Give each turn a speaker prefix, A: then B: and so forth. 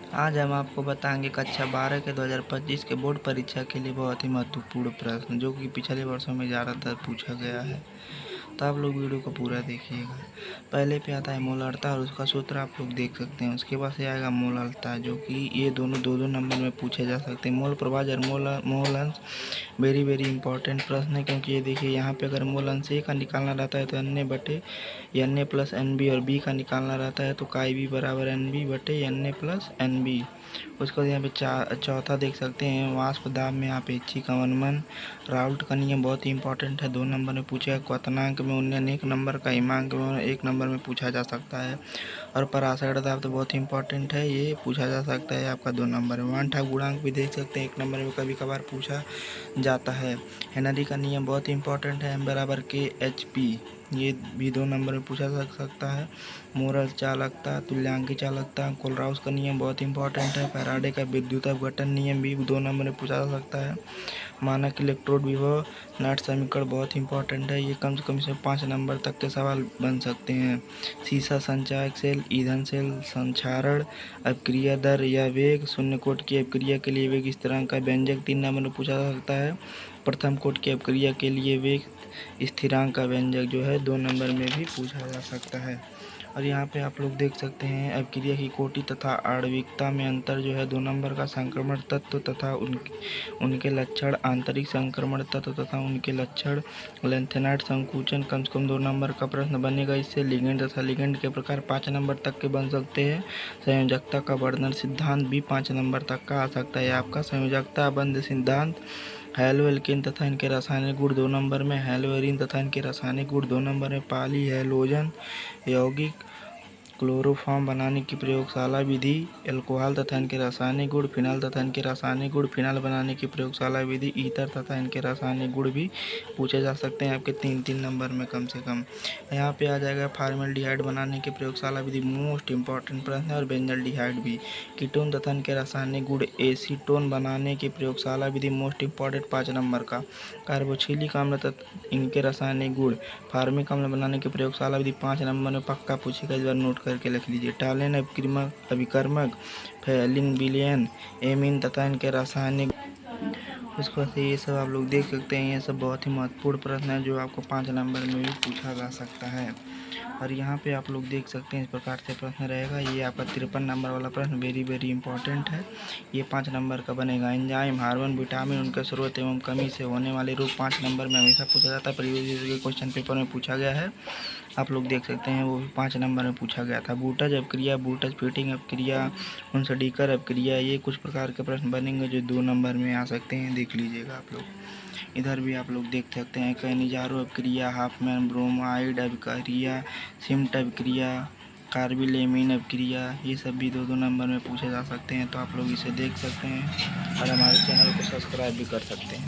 A: आज हम आपको बताएंगे कक्षा 12 के 2025 के बोर्ड परीक्षा के लिए बहुत ही महत्वपूर्ण प्रश्न, जो कि पिछले वर्षों में ज़्यादातर पूछा गया है। तो आप लोग वीडियो को पूरा देखिएगा। पहले पे आता है मोलार्ता और उसका सूत्र आप लोग देख सकते हैं। उसके बाद से आएगा मोलार्ता, जो कि ये दोनों दो दो नंबर में पूछे जा सकते हैं। मोल प्रभाज और मोल अंश वेरी वेरी इंपॉर्टेंट प्रश्न है, क्योंकि ये देखिए यहाँ पे अगर मोल अंश ए का निकालना रहता है तो एन ए बटे N A plus N B, और बी का निकालना रहता है तो काई बी बराबर एन बी बटे N A plus N B. उसके बाद यहाँ पे चौथा देख सकते हैं वाष्प दाब में आपेक्षिक अवनमन। राउल्ट का नियम बहुत ही इंपॉर्टेंट है, 2 नंबर में पूछा। क्वथनांक में उन्नयन 1 नंबर का, हिमांक में 1 नंबर में पूछा जा सकता है। और पराशर दाब तो बहुत ही इंपॉर्टेंट है, ये पूछा जा सकता है आपका 2 नंबर में। वान ठाक गुणांक भी देख सकते हैं, 1 नंबर में कभी कभार पूछा जाता है। हेनरी का नियम बहुत ही इंपॉर्टेंट है, एम बराबर के एच पी, ये भी 2 नंबर में पूछा जा सकता है। मोरल चालकता, तुल्यांकी चालकता, कोलराउस का नियम बहुत इंपॉर्टेंट है। फैराडे का विद्युत अपघटन नियम भी 2 नंबर में पूछा जा सकता है। मानक इलेक्ट्रोड विभव नट समीकरण बहुत इंपॉर्टेंट है, ये कम से कम 5 नंबर तक के सवाल बन सकते हैं। सीसा संचायक सेल, ईंधन सेल, संक्षारण, अपक्रिया दर या वेग, शून्य कोट की अपक्रिया के लिए वेग स्थिरांक का व्यंजक 3 नंबर में पूछा जा सकता है। प्रथम कोट की अपक्रिया के लिए वेग स्थिरांक का व्यंजक जो है 2 नंबर में भी पूछा जा सकता है। और यहाँ पे आप लोग देख सकते हैं अपक्रिया की कोटि तथा आणविकता में अंतर जो है 2 नंबर का, संक्रमण तत्व तथा उनके लक्षण, आंतरिक संक्रमण तत्व तथा उनके लक्षण, लेंथेनाइट संकुचन कम से कम 2 नंबर का प्रश्न बनेगा। इससे लिगेंड तथा लिगेंड के प्रकार 5 नंबर तक के बन सकते हैं। संयोजकता का वर्णन सिद्धांत भी 5 नंबर तक का आ सकता है आपका। संयोजकता बंध सिद्धांत, हैलो एल्केन तथा इनके रासायनिक गुण 2 नंबर में, हैलो एरीन तथा इनके रासायनिक गुण 2 नंबर में, पॉली हैलोजन यौगिक, क्लोरोफॉर्म बनाने की प्रयोगशाला विधि, अल्कोहल तथा इनके रासायनिक गुण, फिनाल तथा इनके रासायनिक गुण, फिनाल बनाने की प्रयोगशाला विधि, ईथर तथा इनके रासायनिक गुण भी पूछे जा सकते हैं आपके 3-3 नंबर में कम से कम। यहाँ पे आ जाएगा फॉर्मेल्डिहाइड बनाने की प्रयोगशाला विधि, मोस्ट इंपॉर्टेंट प्रश्न है। और बेंजल्डिहाइड भी। कीटोन तथा इनके रासायनिक गुण, एसीटोन बनाने की प्रयोगशाला विधि मोस्ट इंपॉर्टेंट 5 नंबर का। कार्बोक्सिलिक अम्ल तथा इनके रासायनिक गुण, फार्मिक अम्ल बनाने की प्रयोगशाला विधि 5 नंबर में पक्का पूछेगा, इस बार नोट करके लिख लीजिए। टालेन अभिकर्मक, फेलिंग विलयन, एमीन तथा इनके रासायनिक। उसके बाद ये सब आप लोग देख सकते हैं, ये सब बहुत ही महत्वपूर्ण प्रश्न है जो आपको 5 नंबर में भी पूछा जा सकता है। और यहाँ पे आप लोग देख सकते हैं इस प्रकार से प्रश्न रहेगा। ये आपका 53 नंबर वाला प्रश्न वेरी वेरी इंपॉर्टेंट है, ये 5 नंबर का बनेगा। एंजाइम, हार्मोन, विटामिन, उनके स्रोत एवं कमी से होने वाले रोग 5 नंबर में हमेशा पूछा जाता है। प्रीवियस ईयर के क्वेश्चन पेपर में पूछा गया है, आप लोग देख सकते हैं, वो भी 5 नंबर में पूछा गया था। बूटज अपक्रिया, बूटज फीटिंग अपक्रिया, उनसडीकर अपक्रिया, ये कुछ प्रकार के प्रश्न बनेंगे जो 2 नंबर में आ सकते हैं, देख लीजिएगा आप लोग। इधर भी आप लोग देख सकते हैं कैनिजारो अपक्रिया, हाफमैन ब्रोमाइड अपक्रिया, सिम्ट अपक्रिया, कार्बिलेमीन अपक्रिया, ये सब भी 2-2 नंबर में पूछे जा सकते हैं। तो आप लोग इसे देख सकते हैं और हमारे चैनल को सब्सक्राइब भी कर सकते हैं।